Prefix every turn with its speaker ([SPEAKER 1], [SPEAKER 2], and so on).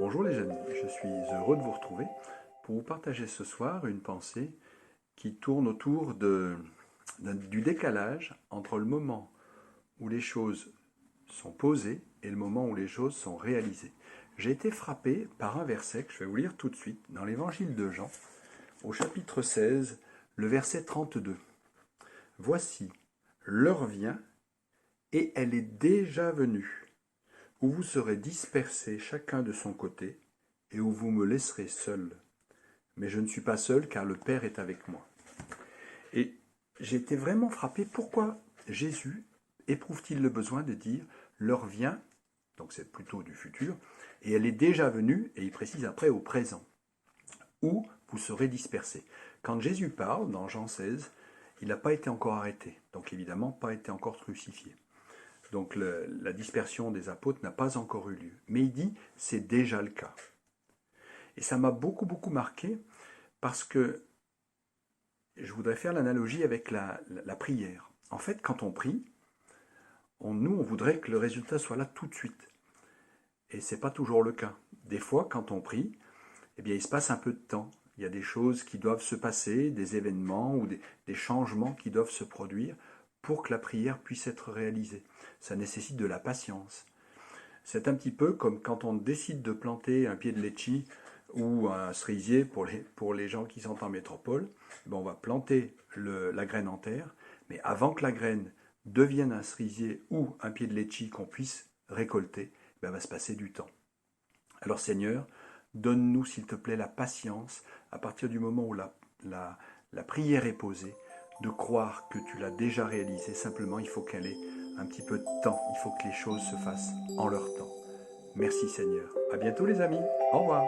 [SPEAKER 1] Bonjour les amis, je suis heureux de vous retrouver pour vous partager ce soir une pensée qui tourne autour du décalage entre le moment où les choses sont posées et le moment où les choses sont réalisées. J'ai été frappé par un verset que je vais vous lire tout de suite dans l'évangile de Jean, au chapitre 16, le verset 32. Voici, l'heure vient et elle est déjà venue, où vous serez dispersés chacun de son côté, et où vous me laisserez seul. Mais je ne suis pas seul, car le Père est avec moi. Et j'ai été vraiment frappé, pourquoi Jésus éprouve-t-il le besoin de dire « l'heure vient », donc c'est plutôt du futur, et elle est déjà venue, et il précise après au présent, où vous serez dispersés. Quand Jésus parle, dans Jean 16, il n'a pas été encore arrêté, donc évidemment pas été encore crucifié. Donc la dispersion des apôtres n'a pas encore eu lieu. Mais il dit, c'est déjà le cas. Et ça m'a beaucoup marqué parce que je voudrais faire l'analogie avec la prière. En fait, quand on prie, on voudrait que le résultat soit là tout de suite. Et ce n'est pas toujours le cas. Des fois, quand on prie, eh bien, il se passe un peu de temps. Il y a des choses qui doivent se passer, des événements ou des changements qui doivent se produire pour que la prière puisse être réalisée. Ça nécessite de la patience. C'est un petit peu comme quand on décide de planter un pied de litchi ou un cerisier pour les gens qui sont en métropole. On va planter la graine en terre, mais avant que la graine devienne un cerisier ou un pied de litchi qu'on puisse récolter, il va se passer du temps. Alors Seigneur, donne-nous s'il te plaît la patience à partir du moment où la prière est posée, de croire que tu l'as déjà réalisée. Simplement, il faut qu'elle ait un petit peu de temps. Il faut que les choses se fassent en leur temps. Merci Seigneur. À bientôt les amis. Au revoir.